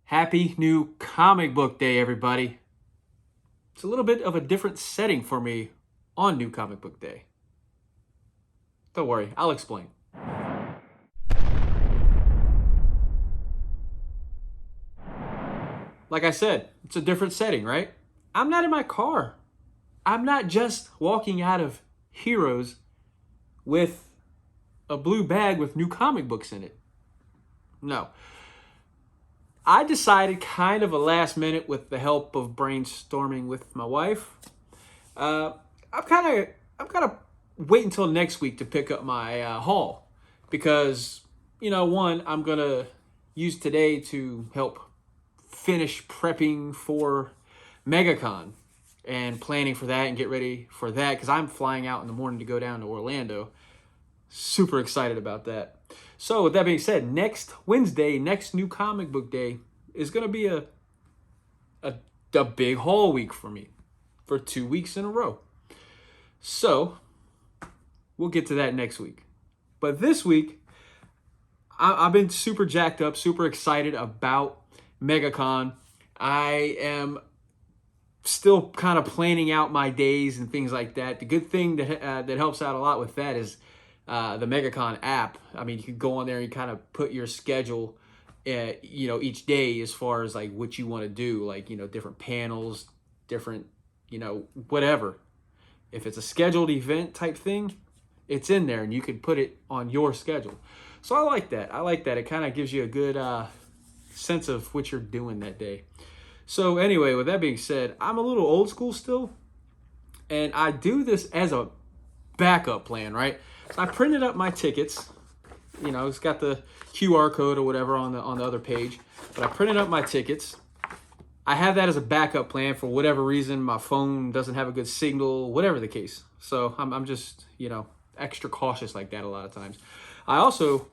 Happy new comic book day, everybody. It's a little bit of a different setting for me on new comic book day. Don't worry, I'll explain. Like I said, it's a different setting, right? I'm not in my car. I'm not just walking out of Heroes with a blue bag with new comic books in it. No. I decided kind of a last minute with the help of brainstorming with my wife. Uh, I'm kind of wait until next week to pick up my haul because one, I'm gonna use today to help finish prepping for MegaCon and planning for that and get ready for that because I'm flying out in the morning to go down to Orlando. Super excited about that. So with that being said, next Wednesday, next new comic book day is going to be a big haul week for me for 2 weeks in a row. So we'll get to that next week. But this week, I've been super jacked up, super excited about MegaCon. I am still kind of planning out my days and things like that. The good thing that helps out a lot with that is the MegaCon app. I mean, you can go on there and kind of put your schedule, each day as far as like what you want to do, like, different panels, different, whatever. If it's a scheduled event type thing, it's in there and you can put it on your schedule. So I like that. It kind of gives you a good sense of what you're doing that day. So anyway, with that being said, I'm a little old school still, and I do this as a backup plan, right? So I printed up my tickets. It's got the QR code or whatever on the other page, but I printed up my tickets. I have that as a backup plan for whatever reason my phone doesn't have a good signal, whatever the case. So I'm just extra cautious like that a lot of times. I also,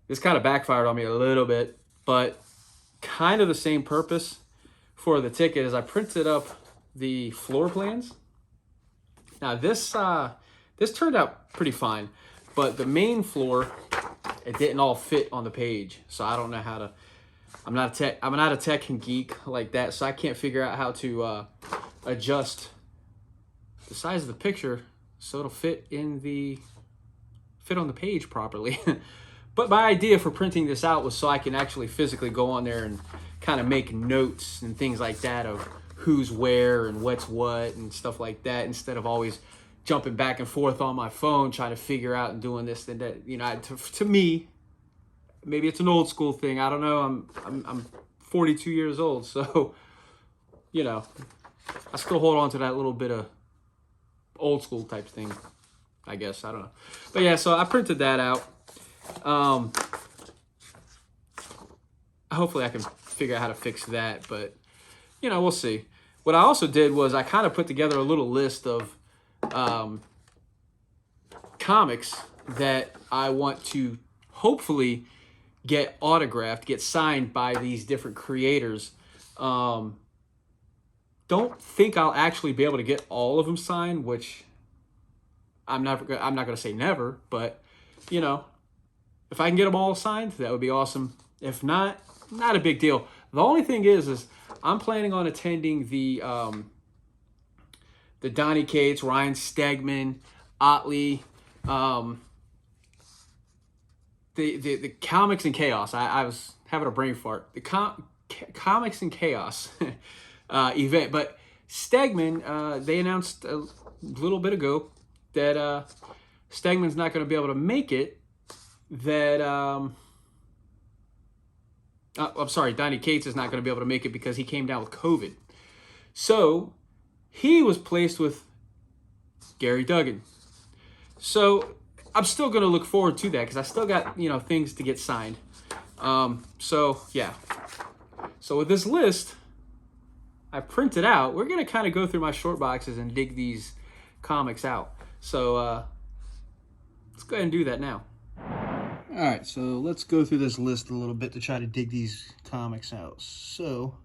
this kind of backfired on me a little bit, but kind of the same purpose for the ticket is I printed up the floor plans. Now this turned out pretty fine, but the main floor, it didn't all fit on the page. So I don't know how to, I'm not a tech geek like that. So I can't figure out how to adjust the size of the picture so it'll fit on the page properly. But my idea for printing this out was so I can actually physically go on there and kind of make notes and things like that of who's where and what's what and stuff like that, instead of always jumping back and forth on my phone trying to figure out and doing this and that. To me, maybe it's an old school thing. I don't know. I'm 42 years old, so I still hold on to that little bit of old school type thing, I guess. I don't know. But yeah, so I printed that out. Hopefully I can figure out how to fix that, but we'll see. What I also did was I kind of put together a little list of comics that I want to hopefully get autographed, get signed by these different creators. Don't think I'll actually be able to get all of them signed, which I'm not going to say never, but if I can get them all signed, that would be awesome. If not, not a big deal. The only thing is I'm planning on attending the Donny Cates, Ryan Stegman, Otley, the Comics and Chaos. I was having a brain fart. The Comics and Chaos event. But Stegman, they announced a little bit ago that Stegman's not going to be able to make it. I'm sorry, Donny Cates is not going to be able to make it because he came down with COVID. So he was placed with Gary Duggan. So I'm still going to look forward to that because I still got, things to get signed. So yeah. So with this list I printed out, we're going to kind of go through my short boxes and dig these comics out. So let's go ahead and do that now. All right, so let's go through this list a little bit to try to dig these comics out. So,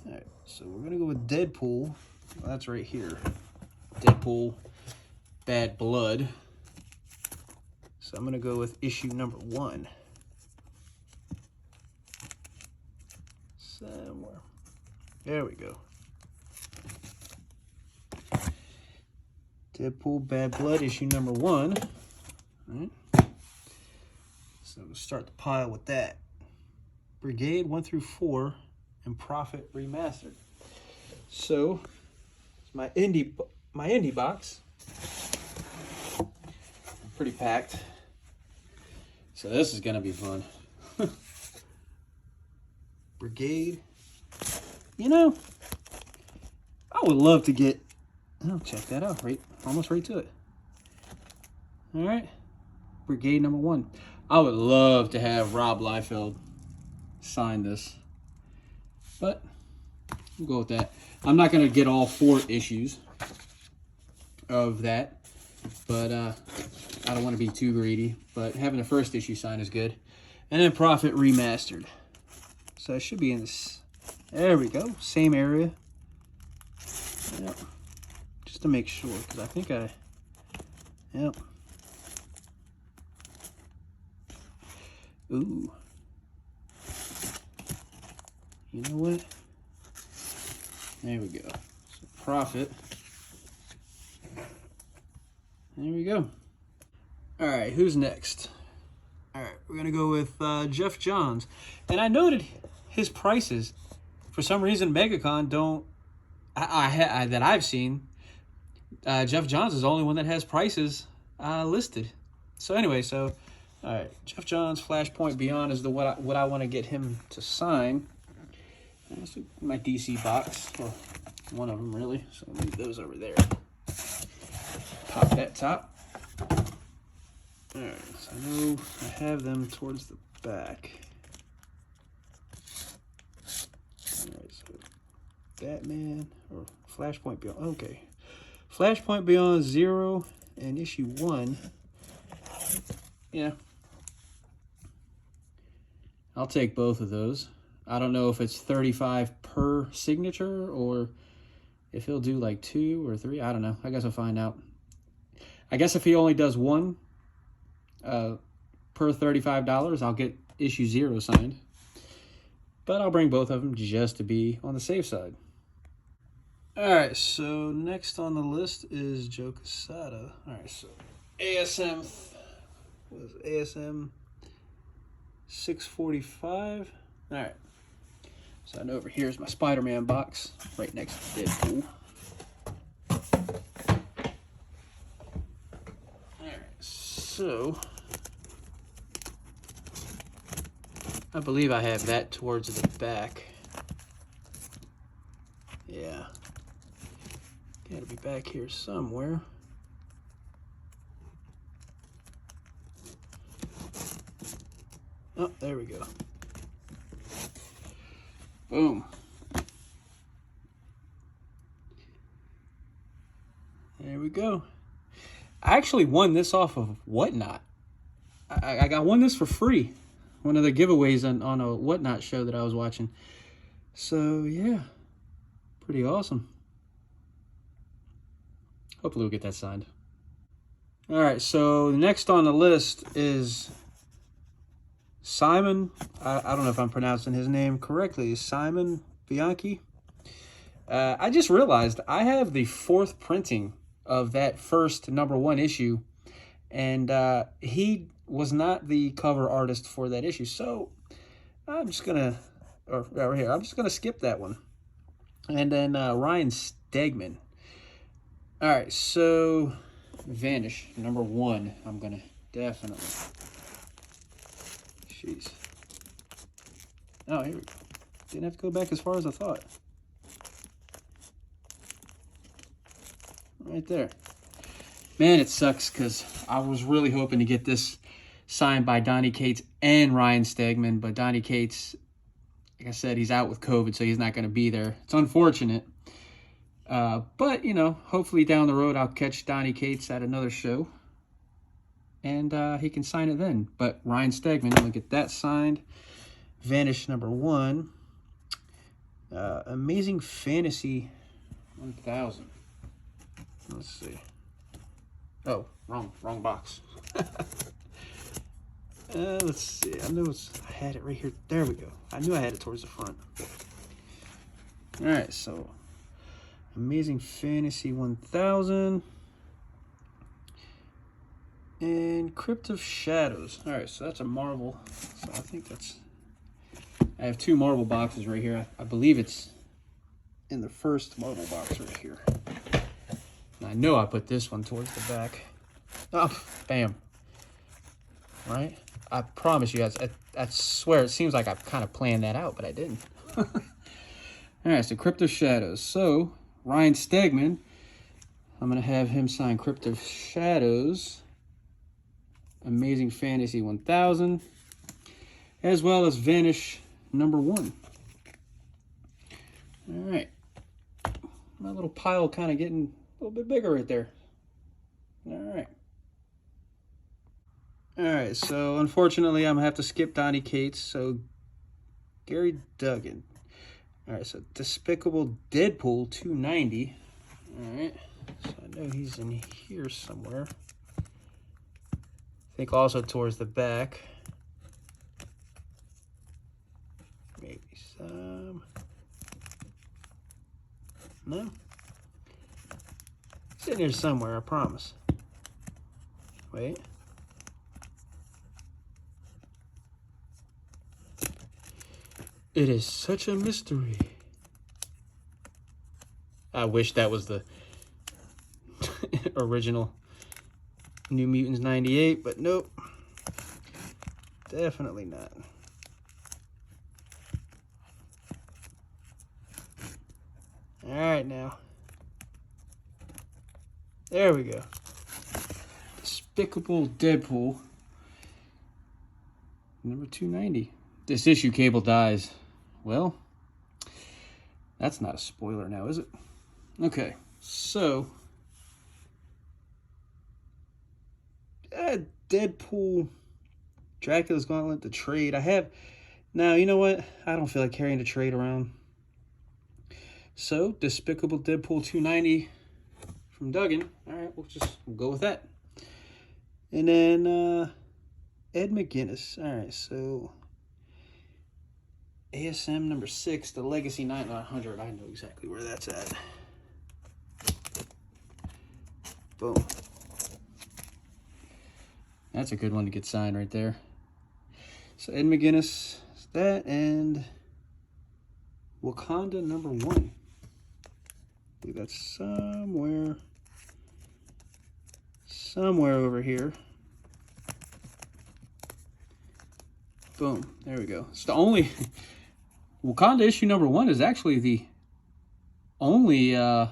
all right, so we're gonna go with Deadpool. Well, that's right here. Deadpool, Bad Blood. So I'm gonna go with issue number 1. somewhere. There we go. Deadpool Bad Blood issue number 1. All right. So we'll start the pile with that. Brigade 1 through 4 and Prophet Remastered. So it's my indie box. Pretty packed. So this is gonna be fun. Brigade. You know, I would love to get, oh, check that out, almost right to it. All right, Brigade number 1. I would love to have Rob Liefeld sign this, but we'll go with that. I'm not gonna get all 4 issues of that, but I don't want to be too greedy. But having the first issue signed is good. And then Prophet Remastered. So it should be in this. There we go. Same area. Yep. Just to make sure, because I think yep. Ooh. You know what? There we go. So Prophet. There we go. All right, who's next? All right, we're gonna go with Jeff Johns. And I noted his prices. For some reason, MegaCon don't, that I've seen, Jeff Johns is the only one that has prices listed. So anyway, all right, Jeff Johns, Flashpoint Beyond is what I want to get him to sign. That's my DC box, or one of them really. So I'll leave those over there. Pop that top. All right, so I know I have them towards the back. All right, so Batman or Flashpoint Beyond. Okay, Flashpoint Beyond 0 and issue 1. Yeah, I'll take both of those. I don't know if it's 35 per signature or if he'll do like 2 or 3. I don't know. I guess I'll find out. I guess if he only does 1 per $35, I'll get issue 0 signed. But I'll bring both of them just to be on the safe side. All right, so next on the list is Joe Quesada. All right, so ASM 645. All right. So I know over here is my Spider-Man box, right next to Deadpool. Alright, so I believe I have that towards the back. Yeah. Gotta be back here somewhere. Oh, there we go. Boom. There we go. I actually won this off of Whatnot. I won this for free. One of the giveaways on a Whatnot show that I was watching. So, yeah. Pretty awesome. Hopefully we'll get that signed. All right, so next on the list is Simon. I don't know if I'm pronouncing his name correctly. Simon Bianchi. I just realized I have the 4th printing of that first #1 issue, and he was not the cover artist for that issue. So I'm just gonna, right here, I'm just gonna skip that one. And then Ryan Stegman. All right, so Vanish #1. I'm gonna definitely. Jeez. Oh, here we go. Didn't have to go back as far as I thought. Right there. Man, it sucks because I was really hoping to get this signed by Donny Cates and Ryan Stegman, but Donny Cates, like I said, he's out with COVID, so he's not going to be there. It's unfortunate. But, you know, hopefully down the road I'll catch Donny Cates at another show. And he can sign it then. But Ryan Stegman, we'll get that signed. Vanish #1. Amazing Fantasy 1000. Let's see. Oh, wrong box. Let's see. I know I had it right here. There we go. I knew I had it towards the front. All right, so Amazing Fantasy 1000 and Crypt of Shadows. All right, so that's a Marvel. So I think that's. I have 2 Marvel boxes right here. I believe it's in the first Marvel box right here. And I know I put this one towards the back. Oh, bam. Right? I promise you guys, I swear it seems like I've kind of planned that out, but I didn't. All right, so Crypt of Shadows. So, Ryan Stegman, I'm going to have him sign Crypt of Shadows, Amazing Fantasy 1000, as well as Vanish #1. All right. My little pile kind of getting a little bit bigger right there. All right. All right, so unfortunately, I'm going to have to skip Donnie Cates. So, Gary Duggan. All right, so Despicable Deadpool 290. All right, so I know he's in here somewhere. I think also towards the back. Maybe some. No? It's in here somewhere, I promise. Wait. It is such a mystery. I wish that was the original New Mutants 98, but nope. Definitely not. All right, now. There we go. Despicable Deadpool #290. This issue Cable dies. Well, that's not a spoiler now, is it? Okay, so Deadpool, Dracula's Gauntlet, the trade. I have now. You know what? I don't feel like carrying the trade around. So Despicable Deadpool 290 from Duggan. All right, we'll go with that. And then Ed McGuinness. All right, so ASM #6, the Legacy 900. I know exactly where that's at. Boom. That's a good one to get signed right there. So Ed McGuinness, that, and Wakanda #1. I think that's somewhere over here. Boom. There we go. It's the only Wakanda issue #1 is actually the only yeah,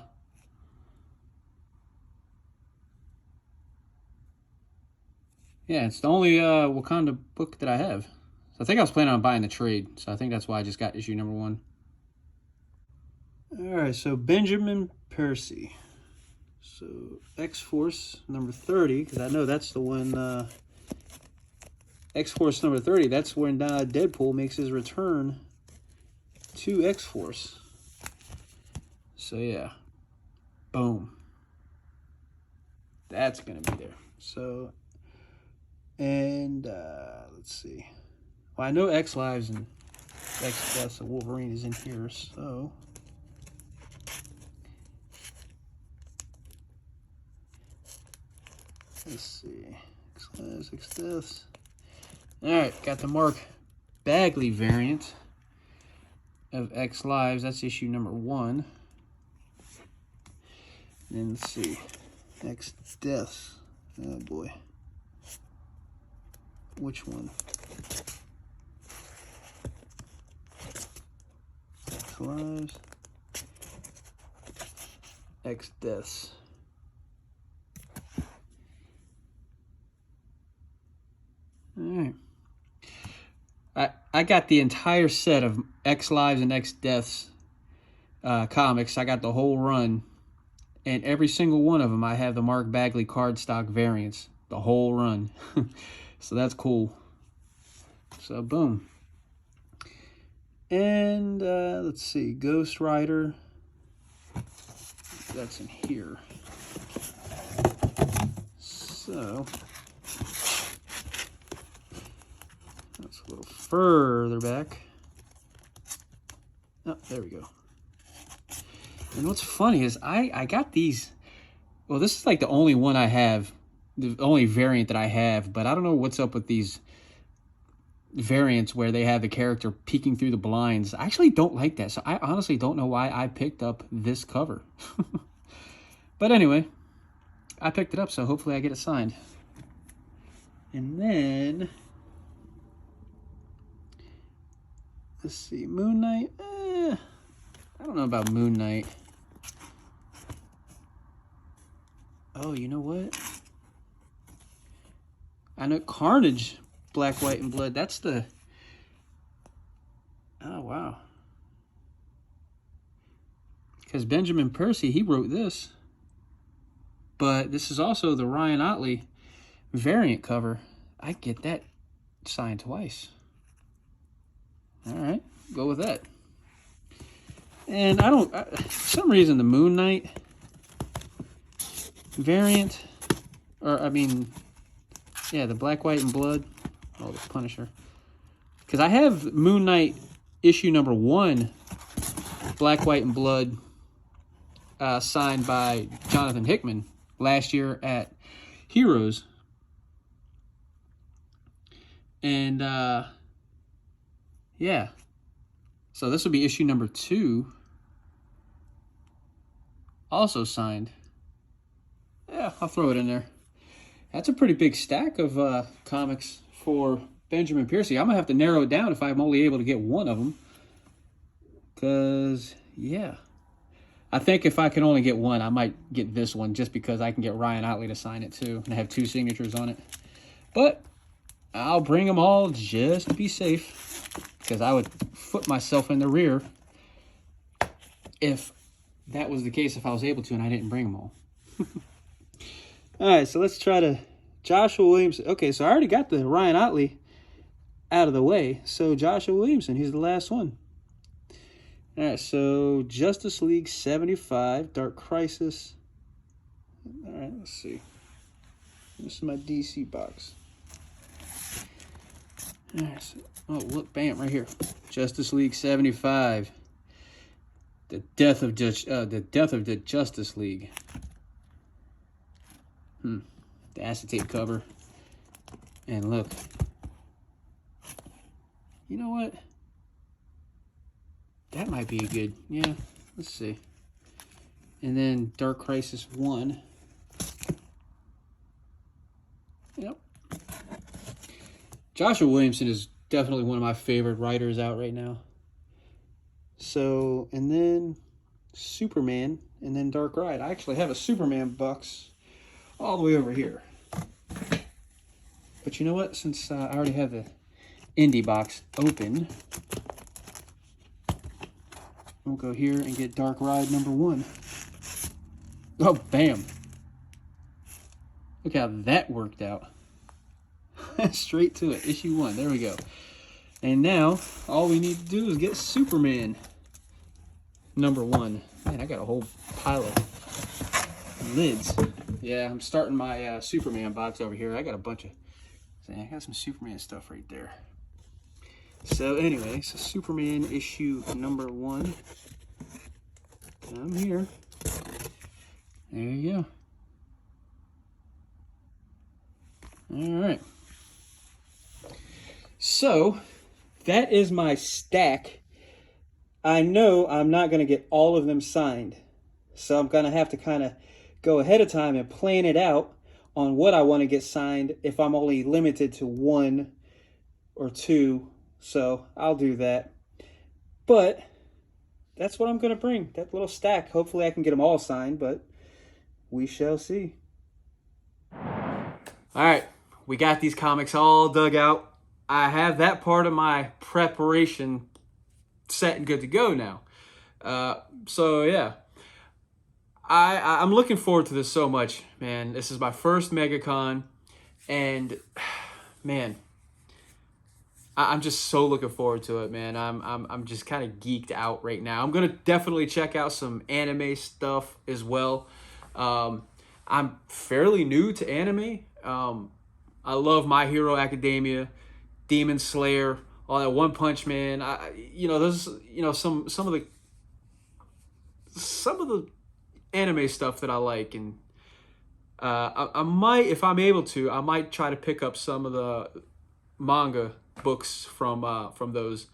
it's the only Wakanda book that I have. So I think I was planning on buying the trade, so I think that's why I just got issue #1. All right, so Benjamin Percy. So X-Force #30, because I know that's the one. X-Force #30, that's when Deadpool makes his return to X-Force. So yeah, boom. That's gonna be there. So, and let's see. Well, I know X Lives and X Deaths of Wolverine is in here, so let's see. X Lives, X Deaths. All right, got the Mark Bagley variant of X Lives. That's issue #1. And then let's see, X Deaths. Oh boy, which one? X Lives, X Deaths. All right. I got the entire set of X Lives and X Deaths comics. I got the whole run. And every single one of them, I have the Mark Bagley cardstock variants. The whole run. So that's cool. So, boom. And let's see. Ghost Rider. That's in here. So further back. Oh, there we go. And what's funny is I got these. Well, this is like the only one I have, the only variant that I have, but I don't know what's up with these variants where they have the character peeking through the blinds. I actually don't like that, so I honestly don't know why I picked up this cover. But anyway, I picked it up, so hopefully I get it signed. And then, let's see, Moon Knight. I don't know about Moon Knight. Oh, you know what? I know Carnage, Black, White, and Blood. That's the... Oh, wow. Because Benjamin Percy, he wrote this. But this is also the Ryan Otley variant cover. I get that signed twice. All right, go with that. And I don't... for some reason, the Moon Knight variant, or I mean, yeah, the Black, White, and Blood. Oh, the Punisher. Because I have Moon Knight issue number 1, Black, White, and Blood, signed by Jonathan Hickman last year at Heroes. And, yeah. So this will be issue number 2. Also signed. Yeah, I'll throw it in there. That's a pretty big stack of comics for Benjamin Percy. I'm going to have to narrow it down if I'm only able to get one of them. Because, yeah. I think if I can only get one, I might get this one just because I can get Ryan Otley to sign it too. And I have 2 signatures on it. But I'll bring them all just to be safe. Because I would foot myself in the rear if that was the case, if I was able to and I didn't bring them all. All right, so let's try to... Joshua Williamson. Okay, so I already got the Ryan Otley out of the way. So Joshua Williamson, he's the last one. All right, so Justice League 75, Dark Crisis. All right, let's see. This is my DC box. All right, so, oh, look, bam, right here. Justice League 75. The death of the Justice League. The acetate cover. And look. You know what? That might be a good, yeah, let's see. And then Dark Crisis 1. Yep. Joshua Williamson is definitely one of my favorite writers out right now. So, and then Superman, and then Dark Ride. I actually have a Superman box all the way over here. But you know what? Since I already have the indie box open, we'll go here and get Dark Ride number 1. Oh, bam. Look how that worked out. Straight to it. Issue 1. There we go. And now, all we need to do is get Superman number 1. Man, I got a whole pile of lids. Yeah, I'm starting my Superman box over here. I got a bunch of... I got some Superman stuff right there. So anyway, so Superman issue number 1. Come here. There you go. All right. So that is my stack. I know I'm not going to get all of them signed. So I'm going to have to kind of go ahead of time and plan it out on what I want to get signed if I'm only limited to 1 or 2. So I'll do that. But that's what I'm going to bring, that little stack. Hopefully I can get them all signed, but we shall see. All right, we got these comics all dug out. I have that part of my preparation set and good to go now. So yeah, I'm looking forward to this so much, man. This is my first MegaCon, and man, I'm just so looking forward to it, man. I'm just kind of geeked out right now. I'm gonna definitely check out some anime stuff as well. I'm fairly new to anime. I love My Hero Academia, Demon Slayer, all that One Punch Man. Those, some of the anime stuff that I like, and I might, if I'm able to, I might try to pick up some of the manga books from those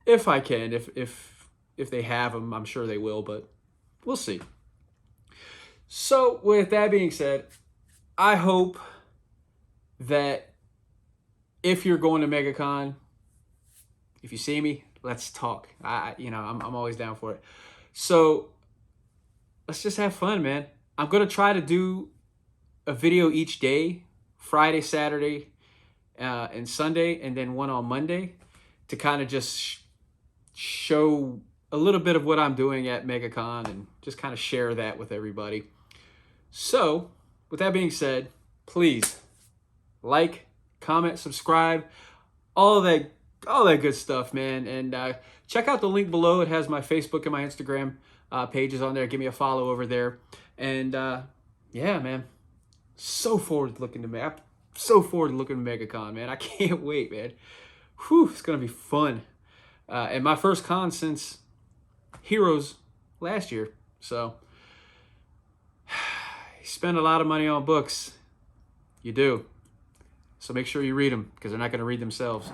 if I can. If they have them, I'm sure they will, but we'll see. So with that being said, I hope that if you're going to MegaCon, if you see me, let's talk. I'm always down for it. So let's just have fun, man. I'm gonna try to do a video each day, Friday, Saturday, and Sunday, and then one on Monday, to kind of just show a little bit of what I'm doing at MegaCon and just kind of share that with everybody. So, with that being said, please like, comment, subscribe, all that good stuff, man. And check out the link below. It has my Facebook and my Instagram pages on there. Give me a follow over there. And yeah, man, so forward looking to me. I'm so forward looking to MegaCon, man. I can't wait, man. Whew, it's gonna be fun. And my first con since Heroes last year. So you spend a lot of money on books. You do. So make sure you read them, because they're not going to read themselves.